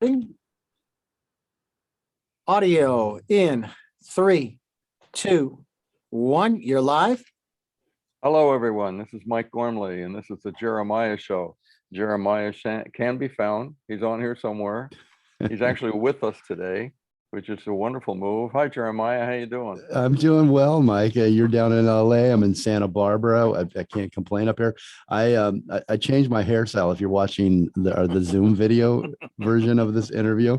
Bing. Audio in 3, 2, 1. You're live. Hello, everyone. This is Mike Gormley, and this is the Jeremiah Show. Jeremiah can be found. He's on here somewhere. He's actually with us today, which is a wonderful move. Hi, Jeremiah. How you doing? I'm doing well, Mike. You're down in LA. I'm in Santa Barbara. I can't complain up here. I changed my hairstyle. If you're watching the Zoom video version of this interview,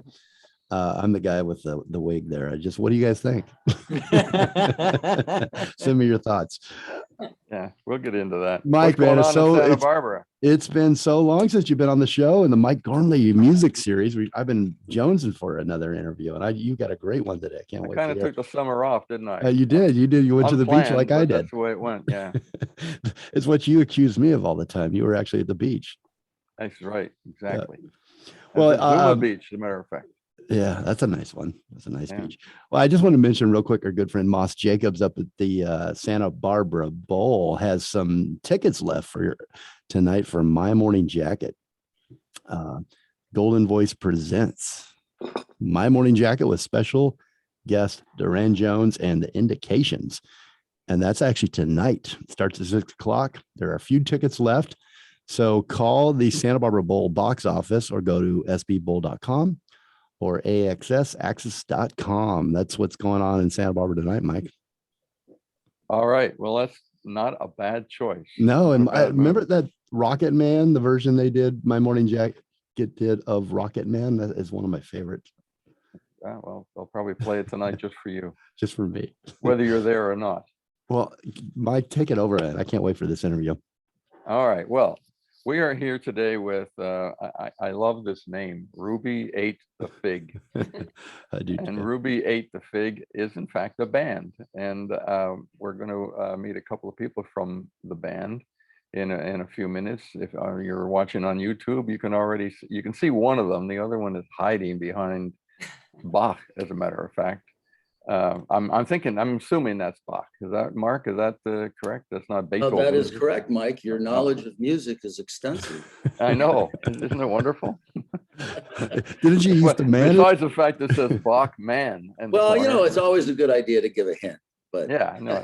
I'm the guy with the wig there. What do you guys think? Send me your thoughts. Yeah, we'll get into that. Mike, What's man, going on in Santa Barbara? It's been so long since you've been on the show and the Mike Gormley music series. I've been jonesing for another interview, and you got a great one today. I can't wait. I kind of took the summer off, didn't I? You did. You went to the beach like I did. That's the way it went. Yeah. It's what you accused me of all the time. You were actually at the beach. That's right. Exactly. Well, Zuma Beach, as a matter of fact. Yeah, that's a nice one. That's a nice beach. Well, I just want to mention real quick, our good friend Moss Jacobs up at the Santa Barbara Bowl has some tickets left for tonight for My Morning Jacket. Golden Voice presents My Morning Jacket with special guest Duran Jones and the Indications. And that's actually tonight. It starts at 6 o'clock. There are a few tickets left. So call the Santa Barbara Bowl box office or go to sbbowl.com. or axs.com. That's what's going on in Santa Barbara tonight, Mike. All right. Well, that's not a bad choice. No, and I remember that Rocket Man, the version they did, My Morning Jacket did of Rocket Man. That is one of my favorites. Yeah, well, they'll probably play it tonight just for you. Just for me. Whether you're there or not. Well, Mike, take it over. I can't wait for this interview. All right. Well, we are here today with, I love this name, Rubi Ate The Fig. I do. And Rubi Ate The Fig is in fact a band. And we're going to meet a couple of people from the band in a few minutes. If you're watching on YouTube, you can see one of them. The other one is hiding behind Bach, as a matter of fact. I'm assuming that's Bach. Is that, Mark? Is that correct? That's not Beethoven. Oh, that is correct, Mike. Your knowledge of music is extensive. I know. Isn't it wonderful? Didn't you used to manage? Besides the fact that it says Bach Man. Well, it's always a good idea to give a hint. But yeah, no.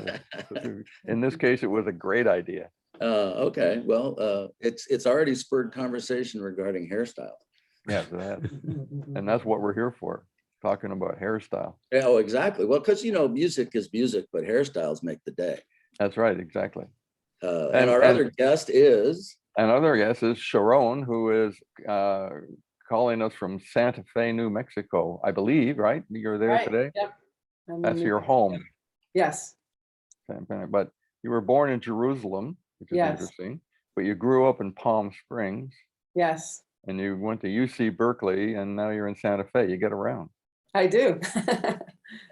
In this case, it was a great idea. Okay. Well, it's already spurred conversation regarding hairstyle. Yeah, and that's what we're here for. Talking about hairstyle. Oh, exactly. Well, because music is music, but hairstyles make the day. That's right, exactly. And our other guest is Sharon, who is calling us from Santa Fe, New Mexico, I believe, right? You're there today? Yep. That's your home. Yes. But you were born in Jerusalem, which is interesting, but you grew up in Palm Springs. Yes. And you went to UC Berkeley, and now you're in Santa Fe. You get around. I do.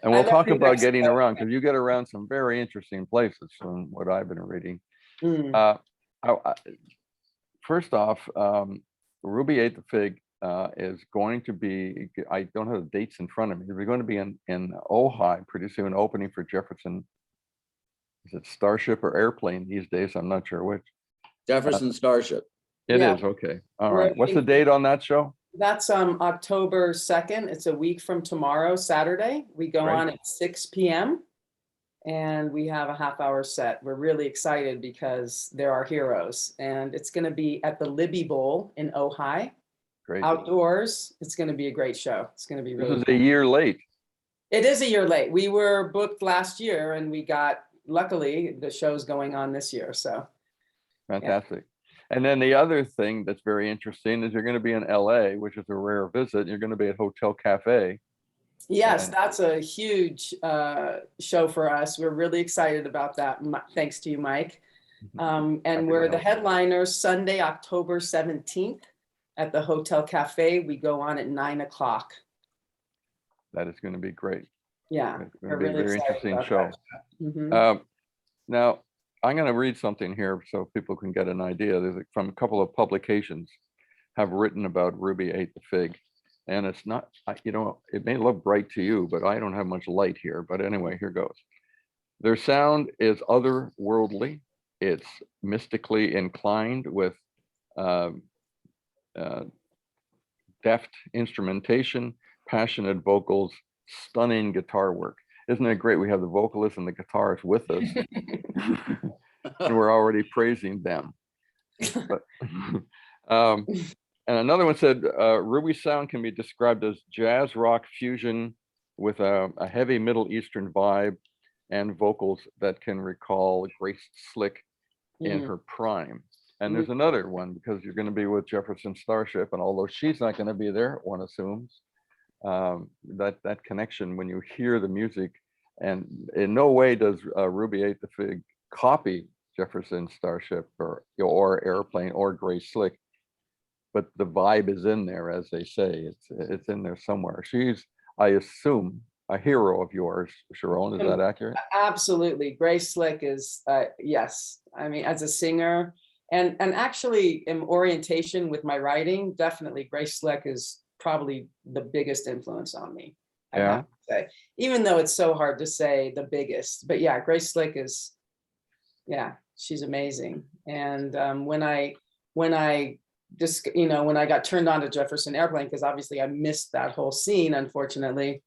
And we'll talk about getting around, because you get around some very interesting places from what I've been reading. First off, Rubi Ate The Fig is going to be, I don't have the dates in front of me. We're going to be in Ojai pretty soon, opening for Jefferson. Is it Starship or Airplane these days? I'm not sure which. Jefferson Starship. It is, okay. All right. What's the date on that show? That's October 2nd. It's a week from tomorrow, Saturday. We go on at 6 p.m. and we have a half-hour set. We're really excited because they're our heroes. And it's going to be at the Libby Bowl in Ojai. Great. Outdoors. It's going to be a great show. It's going to be really This is a year late. It is a year late. We were booked last year and luckily, the show's going on this year. So fantastic. Yeah. And then the other thing that's very interesting is you're going to be in LA, which is a rare visit. You're going to be at Hotel Cafe. Yes, that's a huge show for us. We're really excited about that. Thanks to you, Mike. And we're the headliners Sunday, October 17th at the Hotel Cafe. We go on at 9 o'clock. That is going to be great. Yeah. It's going to be a very interesting show. Now, I'm going to read something here so people can get an idea. There's from a couple of publications have written about Rubi Ate The Fig. And it's not, it may look bright to you, but I don't have much light here. But anyway, here goes. Their sound is otherworldly. It's mystically inclined with deft instrumentation, passionate vocals, stunning guitar work. Isn't it great? We have the vocalist and the guitarist with us, and we're already praising them. But, and another one said, Ruby's sound can be described as jazz rock fusion with a heavy Middle Eastern vibe and vocals that can recall Grace Slick in her prime. And there's another one, because you're going to be with Jefferson Starship, and although she's not going to be there, one assumes, that connection when you hear the music, and in no way does Rubi Ate The Fig copy Jefferson Starship or Airplane or Grace Slick, but the vibe is in there, as they say. It's in there somewhere. She's, I assume, a hero of yours, Sharon. Is that accurate? Absolutely. Grace Slick is, yes. I mean, as a singer and actually in orientation with my writing, definitely Grace Slick is probably the biggest influence on me. I have to say, even though it's so hard to say the biggest, but yeah, Grace Slick is, yeah, she's amazing. And when I just, you know, when I got turned on to Jefferson Airplane, because obviously I missed that whole scene, unfortunately,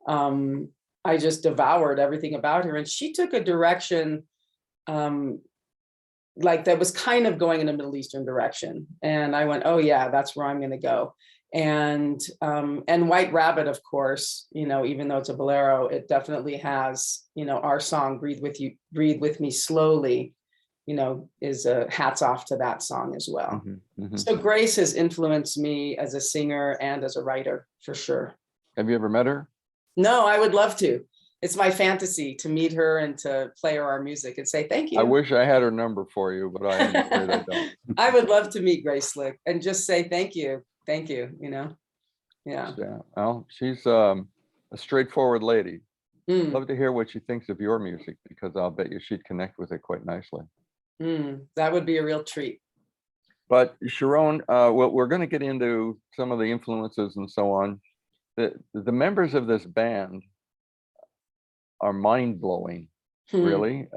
I just devoured everything about her. And she took a direction like that was kind of going in a Middle Eastern direction. And I went, oh yeah, that's where I'm going to go. And White Rabbit, of course, you know, even though it's a bolero, it definitely has, you know, our song, Breathe With Me Slowly, you know, is a hats off to that song as well. So Grace has influenced me as a singer and as a writer, for sure. Have you ever met her? No, I would love to. It's my fantasy to meet her and to play her our music and say thank you. I wish I had her number for you, but I'm afraid I don't. I would love to meet Grace Slick and just say thank you, you know. Yeah. Well, she's a straightforward lady. Love to hear what she thinks of your music, because I'll bet you she'd connect with it quite nicely. That would be a real treat. But Sharon, well, we're going to get into some of the influences and so on. The members of this band are mind-blowing, really.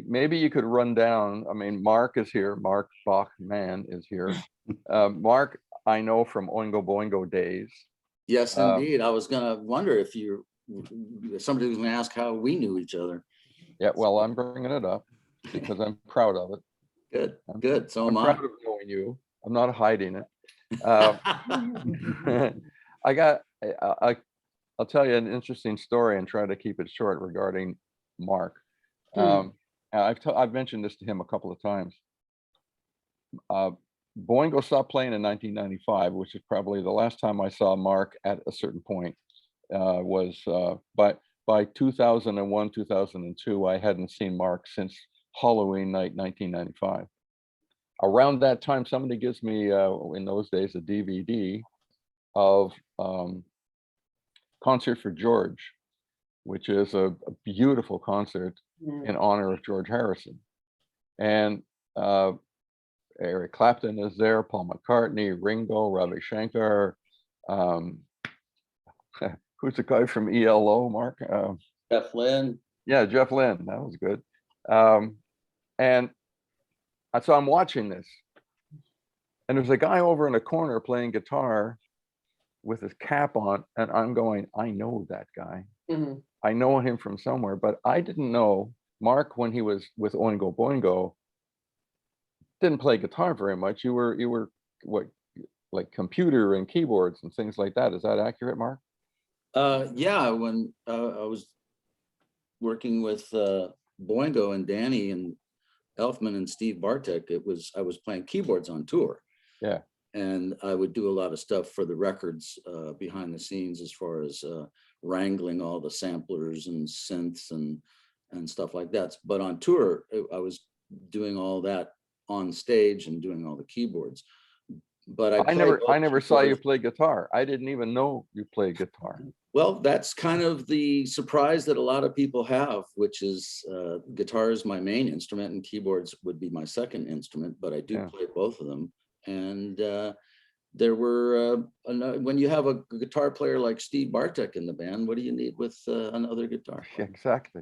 Maybe you could run down, I mean, Marc is here, Marc Mann is here. Marc, I know from Oingo Boingo days. Yes, indeed. I was gonna wonder if somebody was gonna ask how we knew each other. Yeah, well, I'm bringing it up because I'm proud of it. Good. So I'm am I. proud of knowing you. I'm not hiding it. I'll tell you an interesting story and try to keep it short regarding Marc. I've mentioned this to him a couple of times. Boingo stopped playing in 1995, which is probably the last time I saw Marc at a certain point. But by 2001, 2002, I hadn't seen Marc since Halloween night 1995. Around that time, somebody gives me, in those days, a DVD of Concert for George, which is a beautiful concert in honor of George Harrison. And Eric Clapton is there, Paul McCartney, Ringo, Ravi Shankar. Who's the guy from ELO, Marc? Jeff Lynne. Yeah, Jeff Lynne, that was good. And so I'm watching this, and there's a guy over in a corner playing guitar with his cap on, and I'm going, I know that guy. I know him from somewhere, but I didn't know Marc, when he was with Oingo Boingo, didn't play guitar very much. You were what, like computer and keyboards and things like that. Is that accurate, Marc? Yeah, when I was working with Boingo and Danny and Elfman and Steve Bartek, I was playing keyboards on tour. Yeah. And I would do a lot of stuff for the records behind the scenes, as far as wrangling all the samplers and synths and stuff like that. But on tour, I was doing all that on stage and doing all the keyboards. But I never saw you play guitar. I didn't even know you played guitar. Well, that's kind of the surprise that a lot of people have, which is guitar is my main instrument and keyboards would be my second instrument, but I do play both of them. And there were, when you have a guitar player like Steve Bartek in the band, what do you need with another guitar player? Exactly.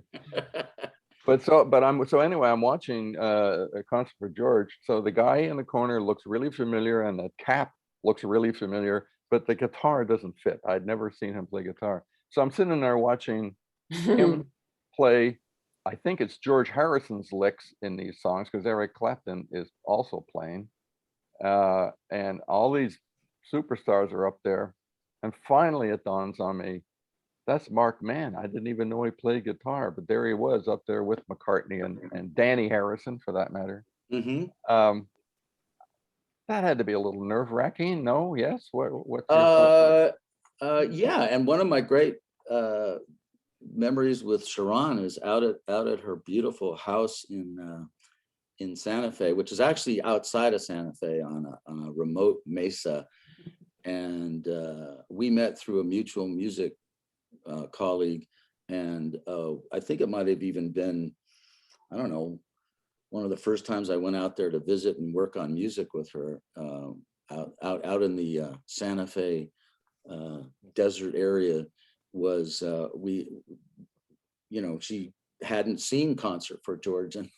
Anyway, I'm watching a Concert for George. So the guy in the corner looks really familiar, and the cap looks really familiar, but the guitar doesn't fit. I'd never seen him play guitar. So I'm sitting there watching him play, I think it's George Harrison's licks in these songs, because Eric Clapton is also playing. And all these superstars are up there. And finally it dawns on me, that's Marc Mann. I didn't even know he played guitar, but there he was up there with McCartney and Danny Harrison, for that matter. That had to be a little nerve-wracking. No? Yes? What's your Yeah, and one of my great memories with Sharon is out at her beautiful house in Santa Fe, which is actually outside of Santa Fe on a remote mesa. And we met through a mutual music colleague, and I think it might have even been, I don't know, one of the first times I went out there to visit and work on music with her, out in the Santa Fe desert area. Was she hadn't seen Concert for George, and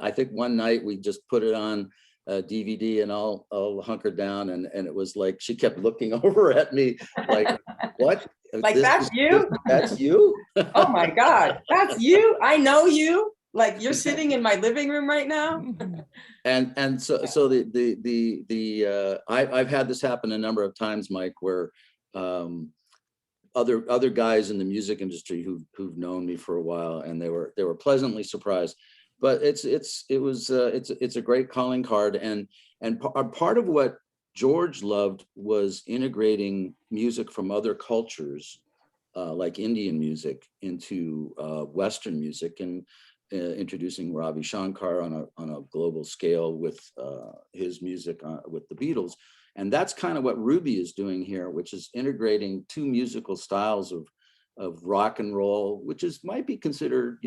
I think one night we just put it on DVD and all hunkered down, and it was like she kept looking over at me like, what? Like, that's you? That's you? Oh my God, that's you? I know you. Like, you're sitting in my living room right now. And so I've had this happen a number of times, Mike, where other guys in the music industry who've known me for a while, and they were pleasantly surprised. But it's a great calling card, and part of what George loved was integrating music from other cultures, like Indian music, into Western music, and introducing Ravi Shankar on a global scale with his music with the Beatles. And that's kind of what Rubi is doing here, which is integrating two musical styles of rock and roll, which might be considered,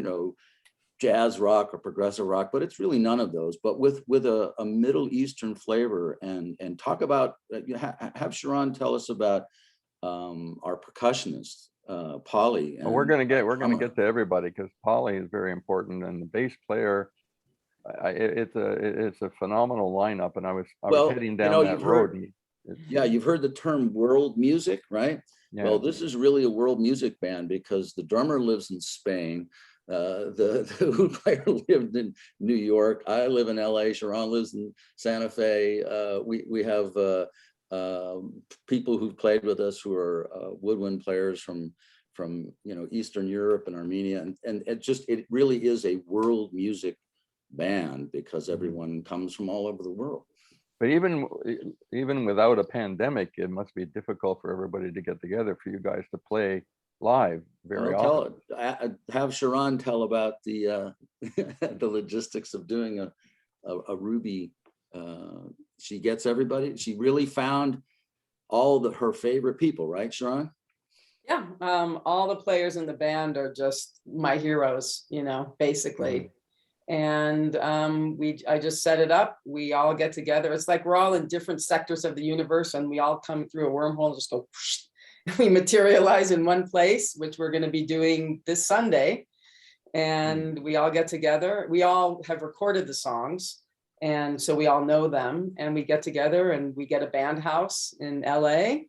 jazz rock or progressive rock, but it's really none of those, but with a Middle Eastern flavor. And talk about, have Sharon tell us about our percussionist, Polly. Well, we're gonna get to everybody, because Polly is very important, and the bass player. It's a phenomenal lineup, and I was heading down that road. You've heard the term world music, right? Yeah. Well, this is really a world music band, because the drummer lives in Spain, the oud player lived in New York. I live in LA. Sharon lives in Santa Fe. We have people who've played with us who are woodwind players from Eastern Europe and Armenia, and it really is a world music band, because everyone comes from all over the world. But even without a pandemic, it must be difficult for everybody to get together, for you guys to play live very often. Have Sharon tell about the the logistics of doing a Rubi. She gets everybody. She really found all her favorite people, right, Sharon? Yeah, all the players in the band are just my heroes, basically. Mm-hmm. And I just set it up. We all get together. It's like we're all in different sectors of the universe, and we all come through a wormhole and just go, we materialize in one place, which we're going to be doing this Sunday. And we all get together. We all have recorded the songs, and so we all know them, and we get together and we get a band house in LA,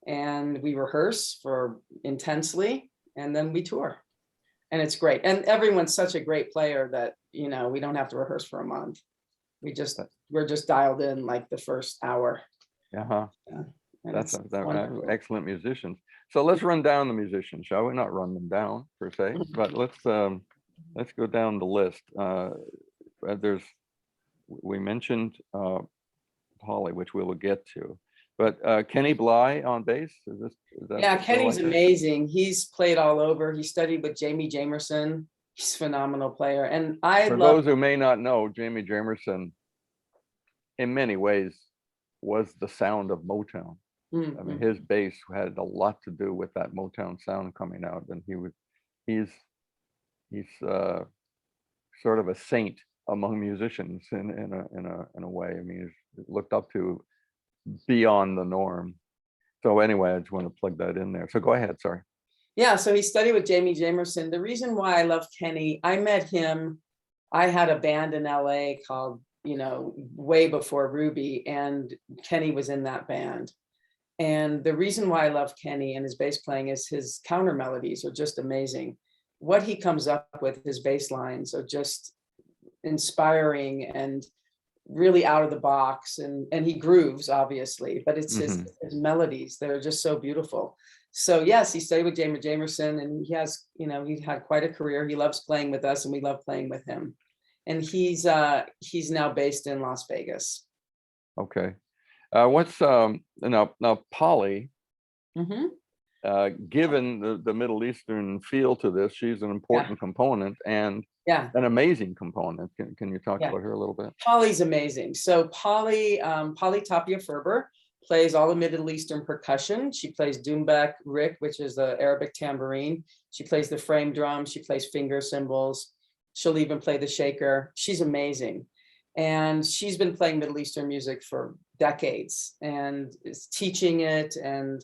and we rehearse intensely, and then we tour. And it's great. And everyone's such a great player that, we don't have to rehearse for a month. We're just dialed in like the first hour. Yeah. That's excellent musicians. So let's run down the musicians, shall we? Not run them down per se, but let's go down the list. We mentioned Polly, which we will get to. But Kenny Bly on bass, is that Kenny's amazing. He's played all over. He studied with Jamie Jamerson. He's a phenomenal player. And for those who may not know, Jamie Jamerson, in many ways, was the sound of Motown. Mm-hmm. I mean, his bass had a lot to do with that Motown sound coming out, and he's sort of a saint among musicians in a way. I mean, he's looked up to beyond the norm. So anyway, I just want to plug that in there. So go ahead, sorry. Yeah, so he studied with Jamie Jamerson. The reason why I love Kenny, I met him, I had a band in LA called way before Ruby, and Kenny was in that band. And the reason why I love Kenny and his bass playing is his counter melodies are just amazing. What he comes up with, his bass lines are just inspiring and really out of the box, and he grooves obviously, but it's his melodies that are just so beautiful. So yes, he stayed with Jamerson, and he has, he had quite a career. He loves playing with us, and we love playing with him. And he's now based in Las Vegas. Okay. What's now Polly, given the Middle Eastern feel to this, she's an important component and an amazing component. Can you talk about her a little bit? Polly's amazing. So Polly Tapia Ferber plays all the Middle Eastern percussion. She plays doumbek, rik, which is the Arabic tambourine. She plays the frame drum. She plays finger cymbals. She'll even play the shaker. She's amazing. And she's been playing Middle Eastern music for decades and is teaching it and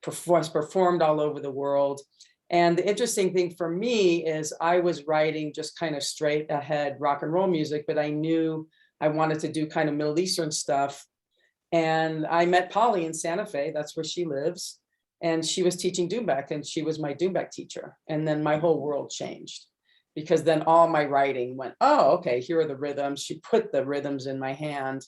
performed all over the world. And the interesting thing for me is I was writing just kind of straight ahead rock and roll music, but I knew I wanted to do kind of Middle Eastern stuff. And I met Polly in Santa Fe, that's where she lives. And she was teaching doumbek, and she was my doumbek teacher. And then my whole world changed, because then all my writing went, oh, okay, here are the rhythms. She put the rhythms in my hand,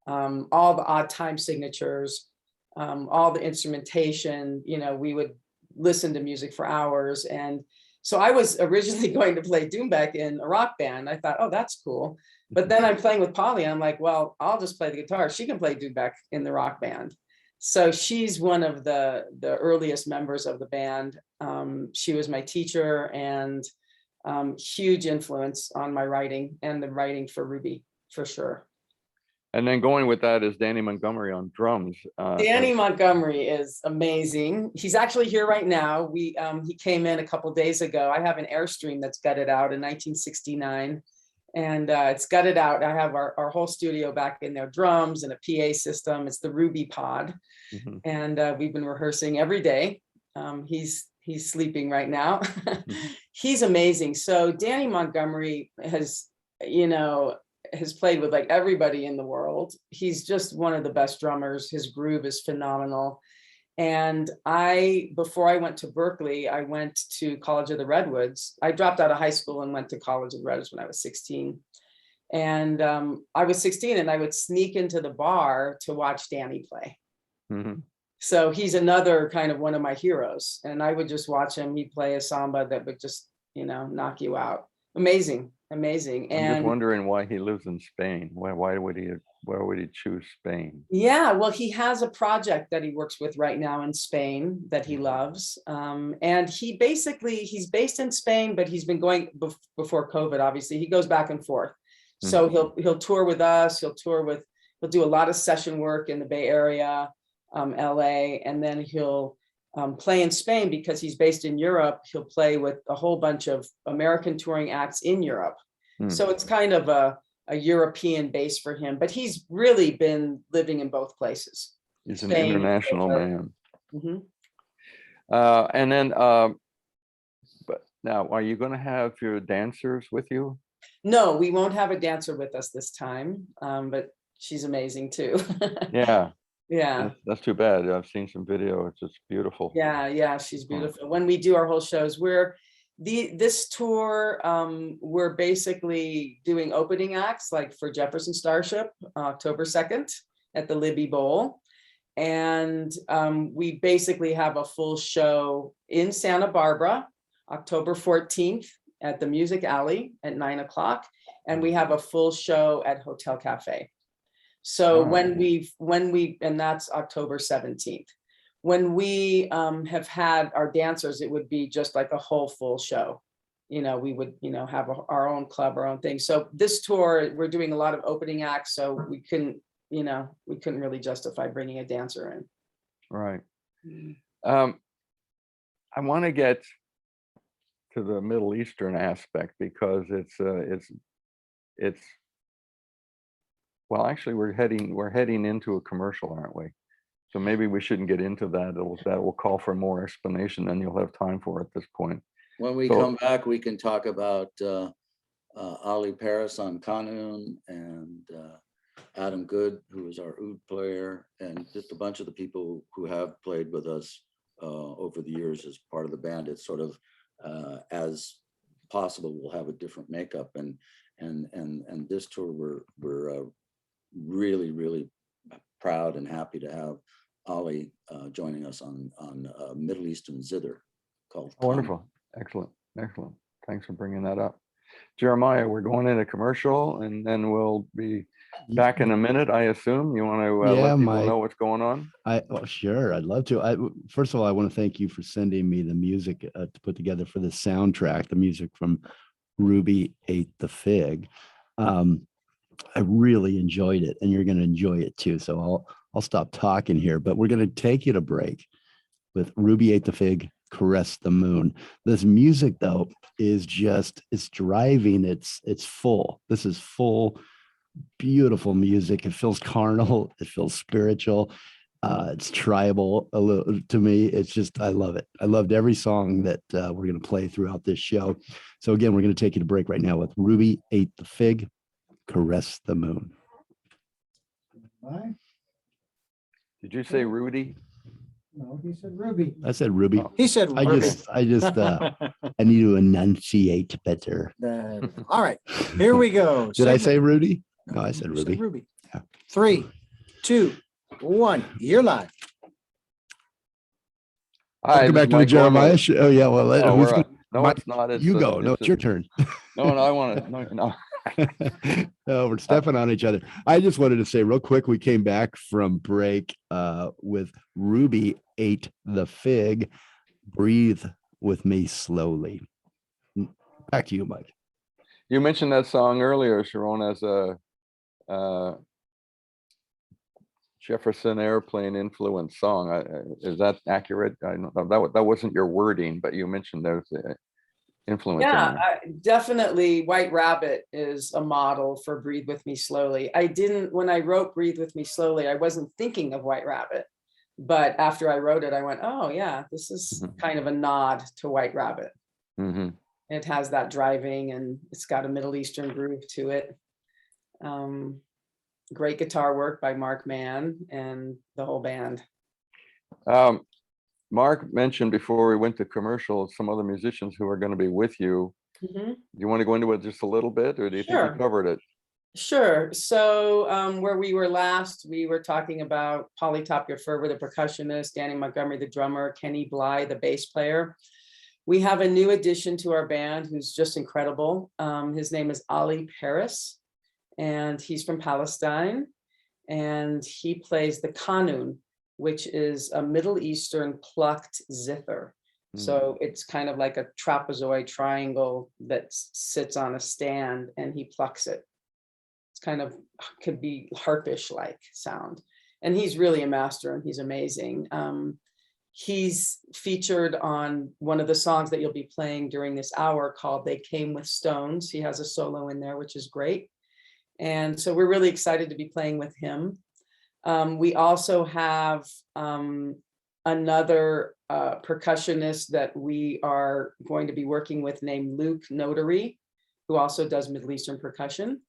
all the odd time signatures, all the instrumentation. We would listen to music for hours. And so I was originally going to play doumbek in a rock band. I thought, oh, that's cool. But then I'm playing with Polly. I'm like, well, I'll just play the guitar. She can play doumbek in the rock band. So she's one of the earliest members of the band. She was my teacher and huge influence on my writing and the writing for Ruby, for sure. And then going with that is Danny Montgomery on drums. Danny Montgomery is amazing. He's actually here right now. He came in a couple days ago. I have an Airstream that's gutted out in 1969, and it's gutted out. I have our whole studio back in there, drums and a PA system. It's the Ruby Pod, and we've been rehearsing every day. He's sleeping right now. He's amazing. So Danny Montgomery has played with like everybody in the world. He's just one of the best drummers. His groove is phenomenal. And before I went to Berkeley, I went to College of the Redwoods. I dropped out of high school and went to College of the Redwoods when I was 16. And I was 16 and I would sneak into the bar to watch Danny play. So he's another kind of one of my heroes. And I would just watch him. He'd play a samba that would just, knock you out. Amazing. And I'm just wondering why he lives in Spain. Why would he choose Spain? Yeah, well, he has a project that he works with right now in Spain that he loves. And he's based in Spain, but he's been going before COVID, obviously. He goes back and forth. So he'll tour with us. He'll do a lot of session work in the Bay Area, LA, and then he'll play in Spain because he's based in Europe. He'll play with a whole bunch of American touring acts in Europe. So it's kind of a European base for him, but he's really been living in both places. He's Spain, an international man. And then, but now, are you going to have your dancers with you? No, we won't have a dancer with us this time, but she's amazing too. Yeah. That's too bad. I've seen some video. It's just beautiful. Yeah, she's beautiful. When we do our whole shows, this tour, we're basically doing opening acts, like for Jefferson Starship, October 2nd at the Libby Bowl. And we basically have a full show in Santa Barbara, October 14th at the Music Alley at 9:00. And we have a full show at Hotel Cafe. So and that's October 17th. When we have had our dancers, it would be just like a whole full show. We would, have our own club, our own thing. So this tour, we're doing a lot of opening acts. So we couldn't really justify bringing a dancer in. Right. I want to get to the Middle Eastern aspect because it's well, actually, we're heading into a commercial, aren't we? So maybe we shouldn't get into that. That will call for more explanation than you'll have time for at this point. When we come back, we can talk about Ali Paris on qanun, and Adam Good, who is our oud player, and just a bunch of the people who have played with us over the years as part of the band. It's sort of as possible, we'll have a different makeup, and this tour we're really proud and happy to have Ali joining us on Middle Eastern zither called qanun. Wonderful. Excellent. Thanks for bringing that up. Jeremiah, we're going into commercial and then we'll be back in a minute, I assume. You want to let people Mike. know what's going on? Sure, I'd love to. First of all, I want to thank you for sending me the music to put together for the soundtrack, the music from Rubi Ate The Fig. I really enjoyed it, and you're going to enjoy it too. So I'll stop talking here, but we're going to take you to break with Rubi Ate The Fig, Caress the Moon. This music though is it's driving. It's full. This is full, beautiful music. It feels carnal. It feels spiritual. It's tribal a little to me. It's just, I love it. I loved every song that we're going to play throughout this show. So again, we're going to take you to break right now with Rubi Ate The Fig, Caress the Moon. Bye. Did you say Rudy? No, he said Ruby. I said Ruby. Oh. He said I Ruby. I need to enunciate better. All right, here we go. Did I Segment- say Rudy? No, I said you Ruby. Ruby. Yeah. 3, 2, 1. You're live. Hi, Welcome this back is to the Mike Jeremiah Gormley. show. Oh yeah, well, No, who's no, Mike, it's not. you go. No, it's your turn. No, I want to. No. No, we're stepping on each other. I just wanted to say real quick, we came back from break with Rubi Ate The Fig, Breathe With Me Slowly. Back to you, Mike. You mentioned that song earlier, Sharon, as a Jefferson Airplane influence song. Is that accurate? I don't know. That wasn't your wording, but you mentioned there's influence. Yeah, definitely White Rabbit is a model for Breathe With Me Slowly. When I wrote Breathe With Me Slowly, I wasn't thinking of White Rabbit, but after I wrote it, I went, oh yeah, this is kind of a nod to White Rabbit. Mm-hmm. It has that driving and it's got a Middle Eastern groove to it. Great guitar work by Marc Mann and the whole band. Mark mentioned before we went to commercial some other musicians who are going to be with you. Mm-hmm. Do you want to go into it just a little bit, or do you think Sure. we covered it? Sure. So where we were last, we were talking about Polly Topka-Ferber, the percussionist, Danny Montgomery, the drummer, Kenny Bly, the bass player. We have a new addition to our band who's just incredible. His name is Ali Paris, and he's from Palestine, and he plays the qanun, which is a Middle Eastern plucked zither. So it's kind of like a trapezoid triangle that sits on a stand and he plucks it. It's kind of, could be harpish-like sound. And he's really a master and he's amazing. He's featured on one of the songs that you'll be playing during this hour called They Came With Stones. He has a solo in there, which is great. And so we're really excited to be playing with him. We also have another percussionist that we are going to be working with named Luke Notary, who also does Middle Eastern percussion.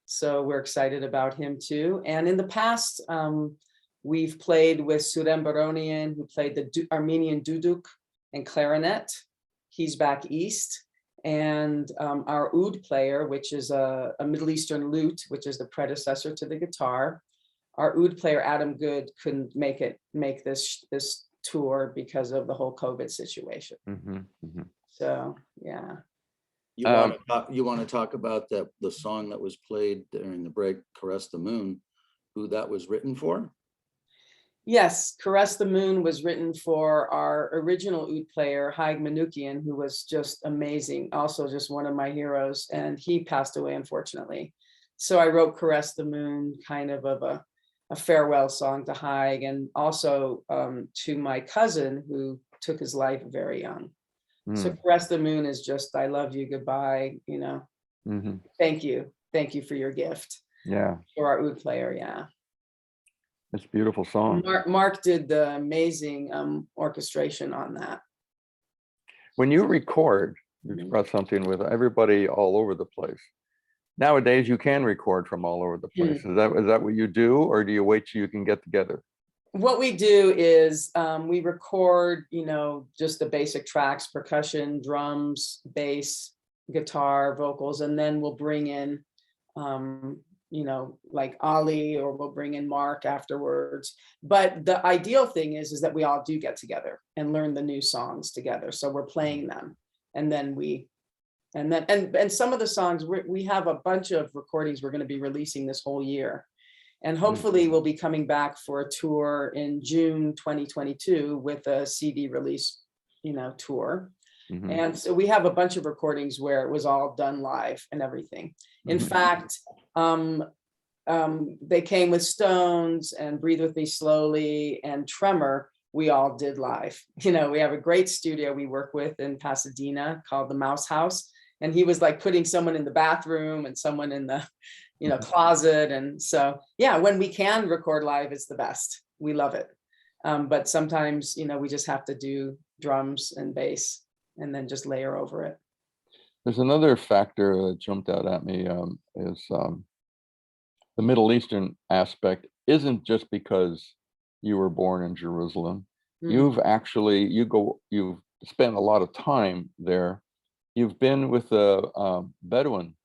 So we're excited about him too. And in the past, we've played with Surem Baronian, who played the Armenian duduk and clarinet. He's back east. And our oud player, which is a Middle Eastern lute, which is the predecessor to the guitar. Our oud player, Adam Good, couldn't make this tour because of the whole COVID situation. Mm-hmm, mm-hmm. So, yeah. You want to talk about the song that was played during the break, Caress the Moon, who that was written for? Yes, Caress the Moon was written for our original oud player, Haig Manukian, who was just amazing, also just one of my heroes, and he passed away, unfortunately. So I wrote Caress the Moon kind of a farewell song to Haig, and also to my cousin who took his life very young. So Caress the Moon is just, I love you, goodbye, you know, thank you for your gift. Yeah. For our oud player, yeah. It's a beautiful song. Mark did the amazing orchestration on that. When you record, You Mhm. brought something with everybody all over the place. Nowadays, you can record from all over the place. Is that what you do, or do you wait till you can get together? What we do is we record, just the basic tracks, percussion, drums, bass, guitar, vocals, and then we'll bring in, like Ali, or we'll bring in Marc afterwards. But the ideal thing is that we all do get together and learn the new songs together. So we're playing them, and then and some of the songs we have a bunch of recordings we're going to be releasing this whole year. And hopefully we'll be coming back for a tour in June 2022 with a CD release, tour. Mhm. And so we have a bunch of recordings where it was all done live and everything. In Mhm. fact, they came with Stones and Breathe With Me Slowly and Tremor. We all did live. We have a great studio we work with in Pasadena called the Mouse House. And he was like putting someone in the bathroom and someone in the closet. And so, yeah, when we can record live, it's the best. We love it. But sometimes, we just have to do drums and bass and then just layer over it. There's another factor that jumped out at me is the Middle Eastern aspect isn't just because you were born in Jerusalem. You've spent a lot of time there. You've been with the Bedouin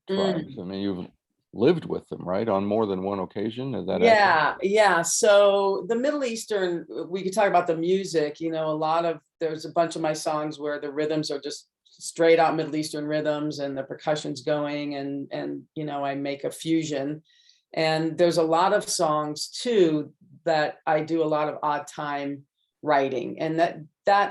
tribes. I mean, you've lived with them, right? On more than one occasion. Is that accurate? Yeah. So the Middle Eastern, we could talk about the music, there's a bunch of my songs where the rhythms are just straight out Middle Eastern rhythms and the percussion's going and I make a fusion. And there's a lot of songs too that I do a lot of odd time writing, and that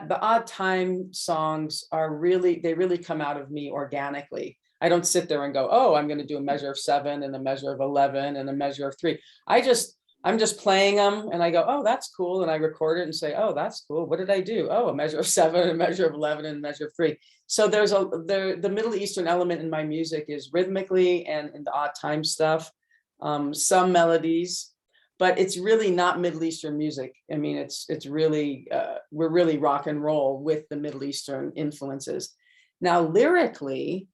the odd time songs they really come out of me organically. I don't sit there and go, oh, I'm going to do a measure of 7 and a measure of 11 and a measure of 3. I'm just playing them and I go, oh, that's cool. And I record it and say, oh, that's cool. What did I do? Oh, a measure of 7, a measure of 11, and a measure of 3. So the Middle Eastern element in my music is rhythmically and in the odd time stuff, some melodies, but it's really not Middle Eastern music. I mean, it's really, we're really rock and roll with the Middle Eastern influences. Now, lyrically,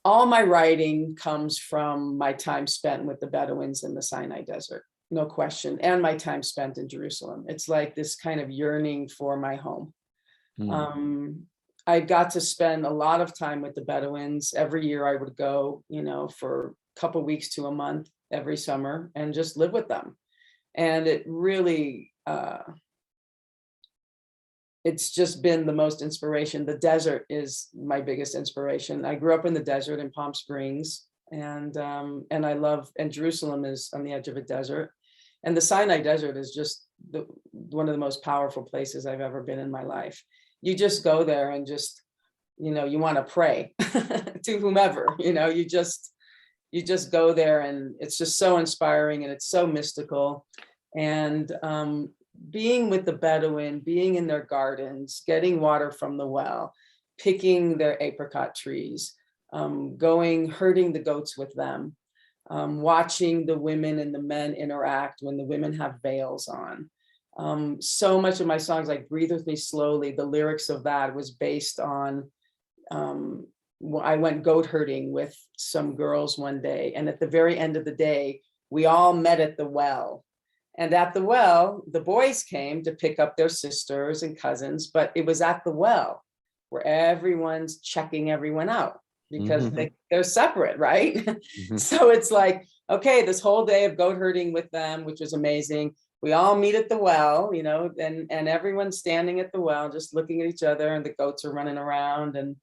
all my writing comes from my time spent with the Bedouins in the Sinai Desert, no question, and my time spent in Jerusalem. It's like this kind of yearning for my home. I got to spend a lot of time with the Bedouins. Every year I would go, for a couple weeks to a month every summer and just live with them. And it really, it's just been the most inspiration. The desert is my biggest inspiration. I grew up in the desert in Palm Springs, and Jerusalem is on the edge of a desert. And the Sinai Desert is just one of the most powerful places I've ever been in my life. You just go there and just, you want to pray to whomever, you just go there, and it's just so inspiring and it's so mystical. And being with the Bedouin, being in their gardens, getting water from the well, picking their apricot trees, herding the goats with them, watching the women and the men interact when the women have veils on. So much of my songs, like Breathe With Me Slowly, the lyrics of that was based on, I went goat herding with some girls one day, and at the very end of the day, we all met at the well. And at the well, the boys came to pick up their sisters and cousins, but it was at the well where everyone's checking everyone out because they're separate, right? So it's like, okay, this whole day of goat herding with them, which was amazing. We all meet at the well, and everyone's standing at the well, just looking at each other, and the goats are running around. And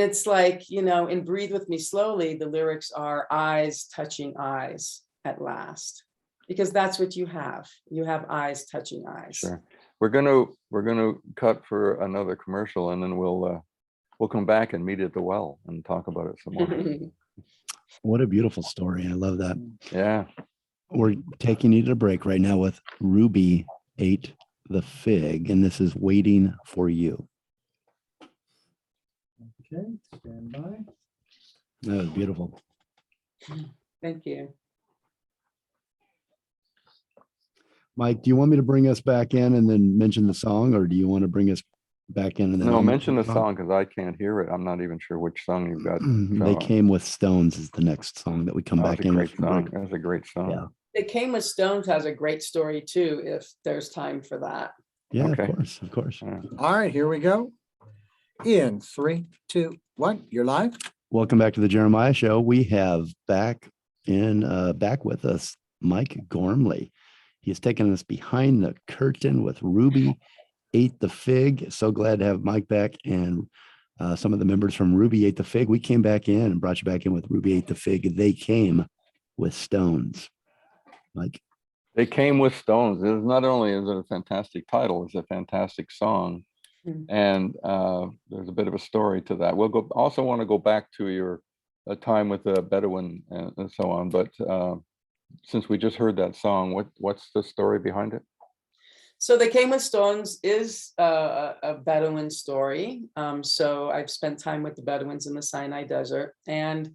it's like, in Breathe With Me Slowly, the lyrics are eyes touching eyes at last. Because that's what you have. You have eyes touching eyes. Sure. We're gonna cut for another commercial, and then we'll come back and meet at the well and talk about it some more. What a beautiful story. I love that. Yeah. We're taking you to a break right now with Rubi Ate the Fig, and this is Waiting for You. Okay, stand by. That was beautiful. Thank you. Mike, do you want me to bring us back in and then mention the song, or do you want to bring us back in. And then No, I'll mention the move on. song because I can't hear it. I'm not even sure which song you've got. They Came with Stones is the next song that we come That's back a in with. great song. That's a great song. Yeah. They Came with Stones has a great story too, if there's time for that. Yeah, Okay. of course, of course. Yeah. All right, here we go. In 3, 2, 1, you're live. Welcome back to the Jeremiah Show. We have back with us Mike Gormley. He has taken us behind the curtain with Rubi Ate the Fig. So glad to have Mike back and some of the members from Rubi Ate the Fig. We came back in and brought you back in with Rubi Ate the Fig. They Came with Stones. Mike. They Came with Stones. It is not only is it a fantastic title, it's a fantastic song. And there's a bit of a story to that. We'll also want to go back to your time with the Bedouin and so on. But since we just heard that song, what's the story behind it? So They Came with Stones is a Bedouin story. So I've spent time with the Bedouins in the Sinai Desert, and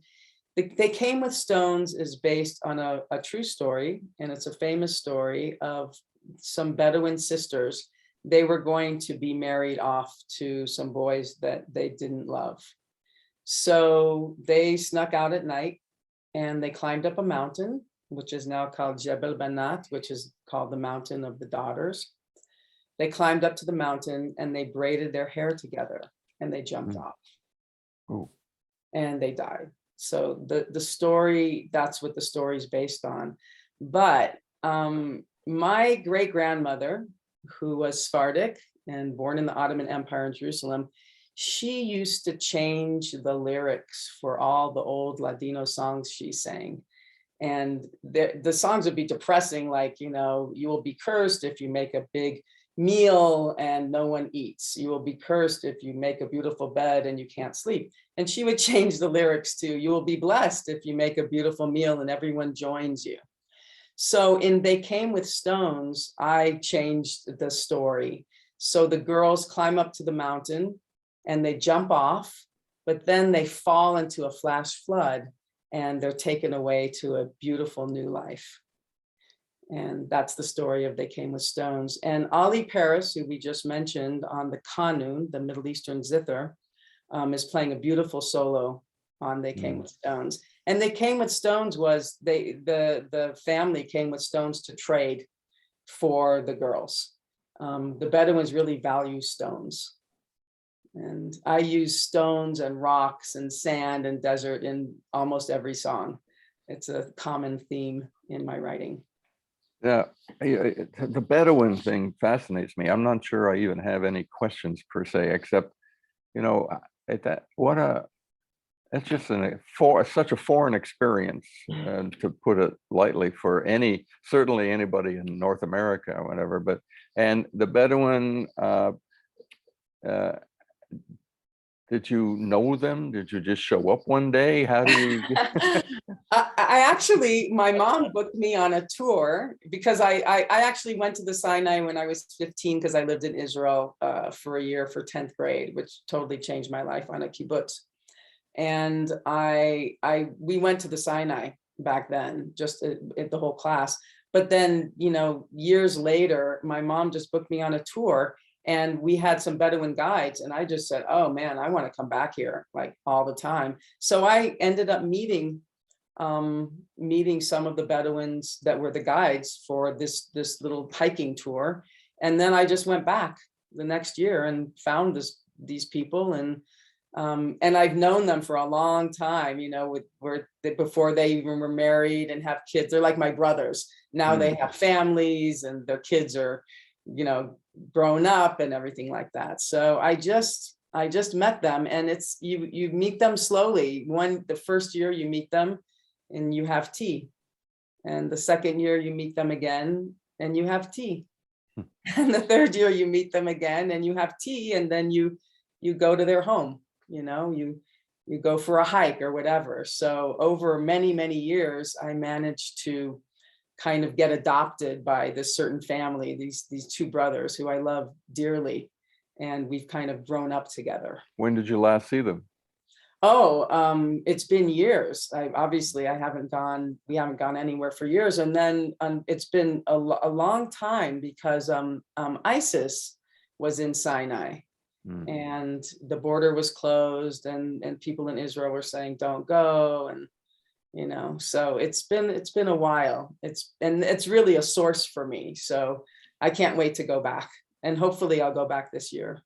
They Came with Stones is based on a true story, and it's a famous story of some Bedouin sisters. They were going to be married off to some boys that they didn't love. So they snuck out at night and they climbed up a mountain, which is now called Jebel Banat, which is called the Mountain of the Daughters. They climbed up to the mountain and they braided their hair together and they jumped off. Oh. And they died. So the story, that's what the story is based on. But my great grandmother, who was Sephardic and born in the Ottoman Empire in Jerusalem, she used to change the lyrics for all the old Ladino songs she sang. And the songs would be depressing, like, you know, you will be cursed if you make a big meal and no one eats. You will be cursed if you make a beautiful bed and you can't sleep. And she would change the lyrics to, you will be blessed if you make a beautiful meal and everyone joins you. So in They Came with Stones, I changed the story. So the girls climb up to the mountain and they jump off, but then they fall into a flash flood and they're taken away to a beautiful new life. And that's the story of They Came with Stones. And Ali Paris, who we just mentioned on the kanun, the Middle Eastern zither, is playing a beautiful solo on They Came with Stones. And They Came with Stones was the family came with stones to trade for the girls. The Bedouins really value stones. And I use stones and rocks and sand and desert in almost every song. It's a common theme in my writing. Yeah, the Bedouin thing fascinates me. I'm not sure I even have any questions per se, except, you know, it's just such a foreign experience, to put it lightly, for certainly anybody in North America or whatever. And the Bedouin, did you know them? Did you just show up one day? How do you? I actually, my mom booked me on a tour because I actually went to the Sinai when I was 15 because I lived in Israel for a year for 10th grade, which totally changed my life on a kibbutz. And we went to the Sinai back then, just the whole class. But then, you know, years later, my mom just booked me on a tour. And we had some Bedouin guides, and I just said, oh man, I want to come back here like all the time. So I ended up meeting some of the Bedouins that were the guides for this little hiking tour. And then I just went back the next year and found these people, and I've known them for a long time, you know, before they even were married and have kids. They're like my brothers. Now they have families and their kids are, you know, grown up and everything like that. So I just met them, and it's you meet them slowly. The first year you meet them and you have tea, and the second year you meet them again and you have tea, and the third year you meet them again and you have tea, and then you go to their home, you know, you go for a hike or whatever. So over many years I managed to kind of get adopted by this certain family, these two brothers who I love dearly, and we've kind of grown up together. When did you last see them? Oh, it's been years. We haven't gone anywhere for years. And then it's been a long time because ISIS was in Sinai. and the border was closed, and people in Israel were saying, don't go. And, so it's been a while. It's really a source for me. So I can't wait to go back, and hopefully I'll go back this year.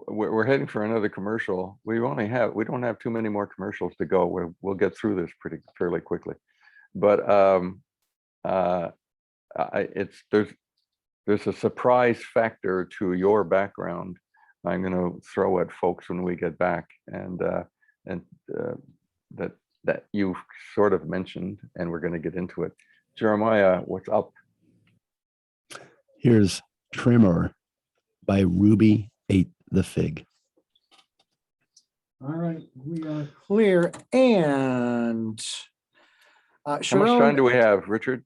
We're heading for another commercial. We don't have too many more commercials to go. We'll get through this fairly quickly. But there's a surprise factor to your background I'm going to throw at folks when we get back, and that you sort of mentioned, and we're going to get into it. Jeremiah, what's up? Here's Tremor by Rubi Ate The Fig. All right, we are clear. And How much time do we have, Richard?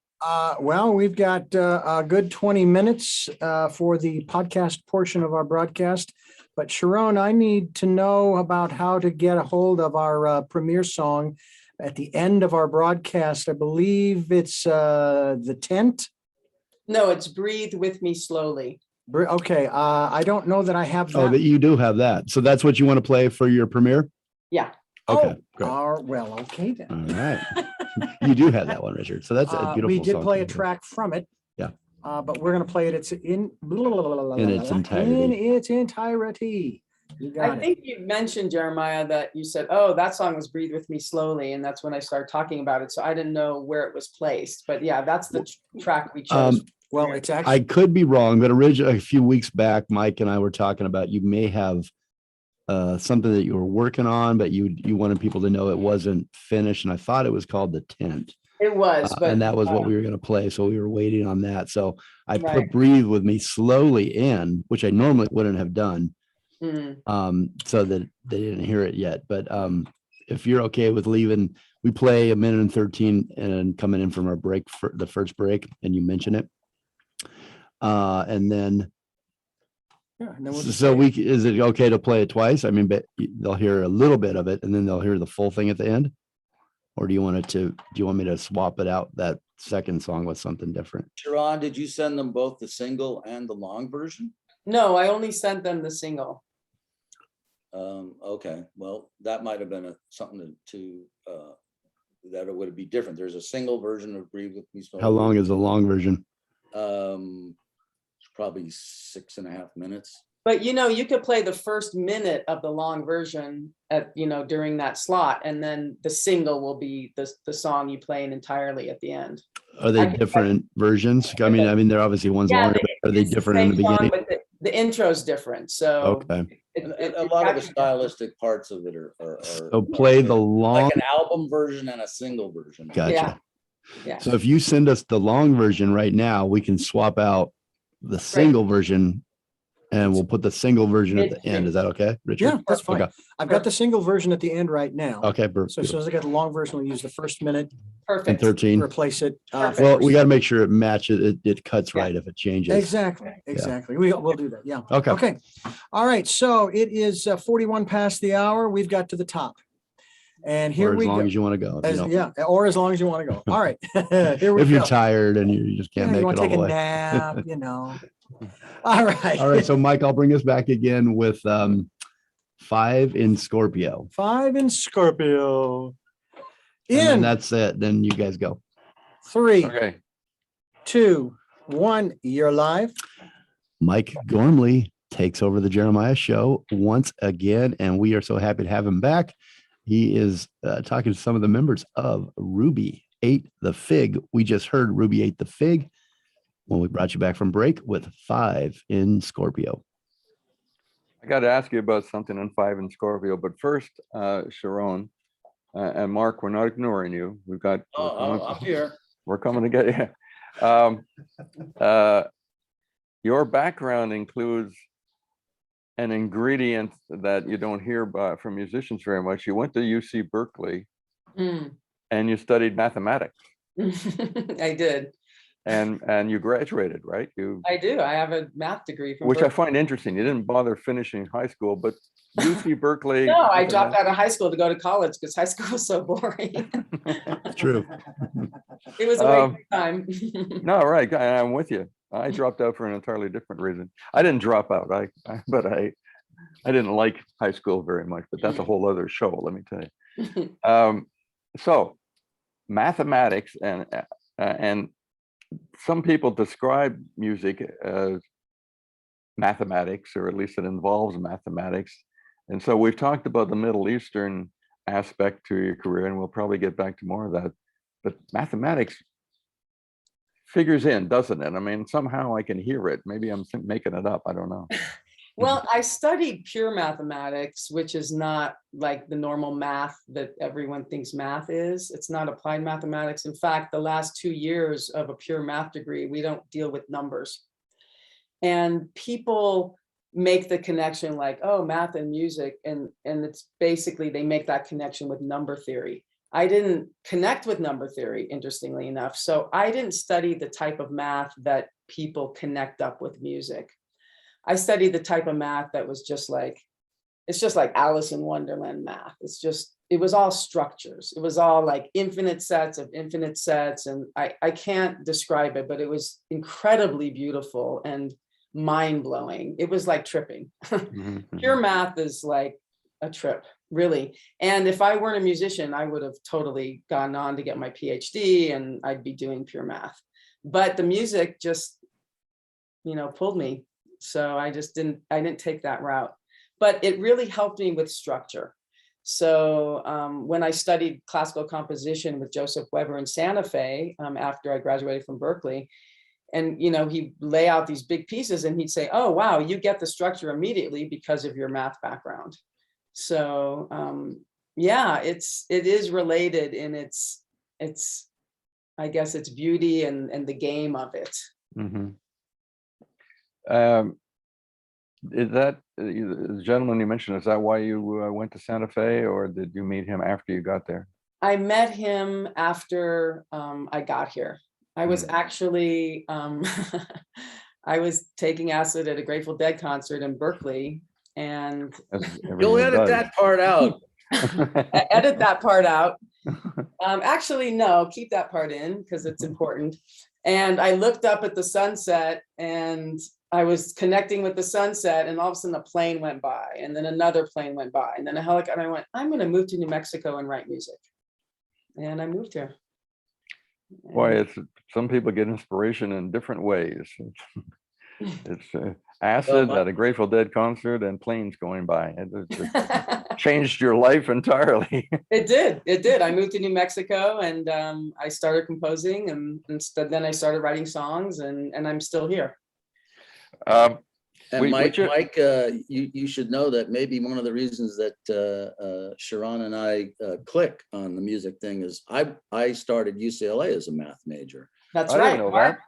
Well, we've got a good 20 minutes for the podcast portion of our broadcast. But Sharon, I need to know about how to get a hold of our premiere song at the end of our broadcast. I believe it's The Tent. No, it's Breathe With Me Slowly. Okay, I don't know that I have that. Oh, that you do have that. So that's what you want to play for your premiere? Yeah. Okay, great. Well, okay then. All right. You do have that one, Richard. So that's a beautiful we did song play a to track from it. Yeah. But we're going to play it. It's in its entirety. In its entirety. You got I think you mentioned, Jeremiah, that you said, oh, that song was Breathe With Me Slowly. And that's when I started talking about it. So I didn't know where it was placed. But yeah, that's the track we chose. Well, it's actually. I could be wrong, but originally a few weeks back, Mike and I were talking about you may have something that you were working on, but you wanted people to know it wasn't finished. And I thought it was called The Tent. It was, but and that was what we were going to play. So we were waiting on that. So I Right. put Breathe With Me Slowly in, which I normally wouldn't have done. So that they didn't hear it yet. But if you're okay with leaving, we play a minute and 13 and coming in from our break for the first break, and you mention it. And then, Yeah, and then we'll just so play is it okay to play it twice? I mean, but they'll hear a little bit of it and then they'll hear the full thing at the end. Or do you want me to swap it out, that second song, with something different? Sharon, did you send them both the single and the long version? no, I only sent them the single. Okay, well, that might have been something to that it would be different. There's a single version of Breathe With Me Slowly. How long is the long version? It's probably 6.5 minutes. But you could play the first minute of the long version at during that slot, and then the single will be the song you play entirely at the end. Are they different versions? I mean, they're obviously one's longer, but are they it's different in the same song, beginning? but the intro is different. So Okay. A lot of the stylistic parts of it are So play the long. like an album version and a single version. Gotcha. Yeah. So if you send us the long version right now, we can swap out the single version, and we'll put the single version at the end. Is that okay, Richard? Yeah, that's fine. Okay. I've got the single version at the end right now. Okay. So as soon as I get the long version, we'll use the first minute, And Perfect. 13. replace it. Well, we got to make sure it matches. It cuts right if it changes. Exactly. We'll do that. Yeah. Okay. Okay. All right. So it is 41 past the hour. We've got to the top. And here Or as we long go. as you want to go. if you don't. Yeah, or as long as you want to go. All right. Here we If you're go. tired and you just can't Yeah, you make want it to all take the a way. nap, All right. All right. So Mike, I'll bring us back again with 5 in Scorpio. 5 in Scorpio. And then In that's it. Then you guys go. 3, Okay. 2, 1. You're live. Mike Gormley takes over the Jeremiah show once again, and we are so happy to have him back. He is talking to some of the members of Rubi Ate The Fig. We just heard Rubi Ate The Fig when we brought you back from break with 5 in Scorpio. I got to ask you about something on 5 in Scorpio, but first, Sharon and Mark, we're not ignoring you. We've got. I'm here. We're coming to get you. Your background includes an ingredient that you don't hear about from musicians very much. You went to UC Berkeley and you studied mathematics. I did. And you graduated, right? I do. I have a math degree from Which I Berkeley. find interesting. You didn't bother finishing high school, but UC Berkeley. No, I dropped out of high school to go to college because high school was so boring. True. It was a waste of time. No, right. I'm with you. I dropped out for an entirely different reason. I didn't drop out. But I didn't like high school very much. But that's a whole other show. Let me tell you. So mathematics and some people describe music as mathematics, or at least it involves mathematics. And so we've talked about the Middle Eastern aspect to your career, and we'll probably get back to more of that. But mathematics figures in, doesn't it? I mean, somehow I can hear it. Maybe I'm making it up. I don't know. Well, I studied pure mathematics, which is not like the normal math that everyone thinks math is. It's not applied mathematics. In fact, the last 2 years of a pure math degree, we don't deal with numbers. And people make the connection like, oh, math and music. And it's basically, they make that connection with number theory. I didn't connect with number theory, interestingly enough. So I didn't study the type of math that people connect up with music. I studied the type of math that was just like, it's just like Alice in Wonderland math. It was all structures. It was all like infinite sets of infinite sets. And I can't describe it, but it was incredibly beautiful and mind-blowing. It was like tripping. Pure math is like a trip, really. And if I weren't a musician, I would have totally gone on to get my PhD and I'd be doing pure math. But the music just, pulled me. So I didn't take that route, but it really helped me with structure. So when I studied classical composition with Joseph Weber in Santa Fe, after I graduated from Berkeley, and, he'd lay out these big pieces and he'd say, oh, wow, you get the structure immediately because of your math background. So yeah, it is related in its, I guess, its beauty and the game of it. Mm-hmm. Is that the gentleman you mentioned, is that why you went to Santa Fe, or did you meet him after you got there? I met him after I got here. I was actually, I was taking acid at a Grateful Dead concert in Berkeley, and you'll edit that part out. Edit that part out. Actually, no, keep that part in because it's important. And I looked up at the sunset and I was connecting with the sunset, and all of a sudden a plane went by, and then another plane went by, and then a helicopter. And I went, I'm going to move to New Mexico and write music. And I moved here. Boy, some people get inspiration in different ways. It's acid at a Grateful Dead concert and planes going by. It changed your life entirely. It did. I moved to New Mexico and I started composing, and then I started writing songs, and I'm still here. And Mike, you should know that maybe one of the reasons that Sharon and I click on the music thing is I started UCLA as a math major. That's right.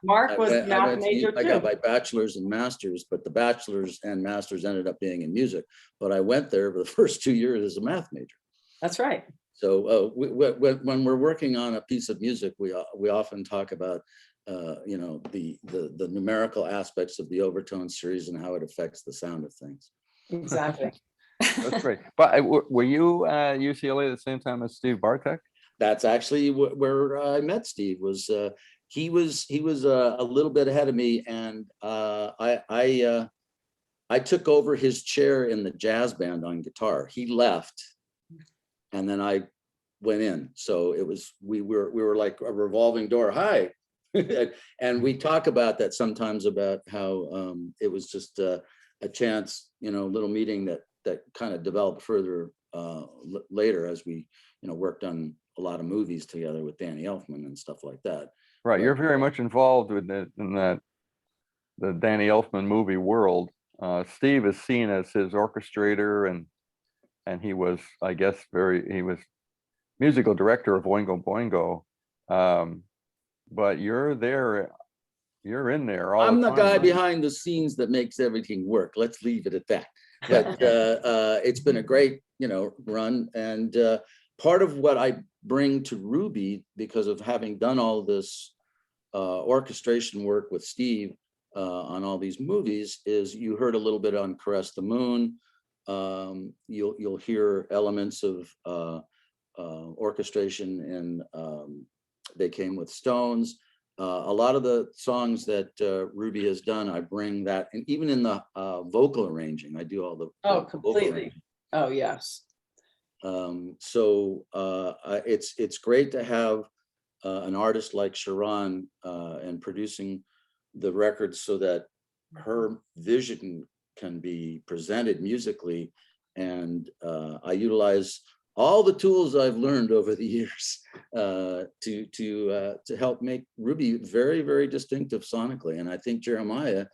Mark was a math major too. I got my bachelor's and master's, but the bachelor's and master's ended up being in music. But I went there for the first 2 years as a math major. That's right. So when we're working on a piece of music, we often talk about the numerical aspects of the overtone series and how it affects the sound of things. Exactly. That's great. But were you at UCLA at the same time as Steve Bartek? That's actually where I met Steve. He was a little bit ahead of me, and I took over his chair in the jazz band on guitar. He left, and then I went in. So we were like a revolving door. Hi. And we talk about that sometimes, about how it was just a chance, little meeting that kind of developed further later as we, worked on a lot of movies together with Danny Elfman and stuff like that. Right, you're very much involved with it in the Danny Elfman movie world. Steve is seen as his orchestrator, and he was, I guess, he was musical director of Oingo Boingo. But you're in there all the time. I'm the guy behind the scenes that makes everything work. Let's leave it at that. But it's been a great, run. And part of what I bring to Rubi, because of having done all this orchestration work with Steve on all these movies, is you heard a little bit on Caress the Moon. You'll hear elements of orchestration in They Came with Stones. a lot of the songs that Ruby has done, I bring that, and even in the vocal arranging, I do all the vocal completely. arranging. Oh, yes. It's great to have an artist like Sharon and producing the records so that her vision can be presented musically, and I utilize all the tools I've learned over the years to help make Ruby very, very distinctive sonically. And I think Jeremiah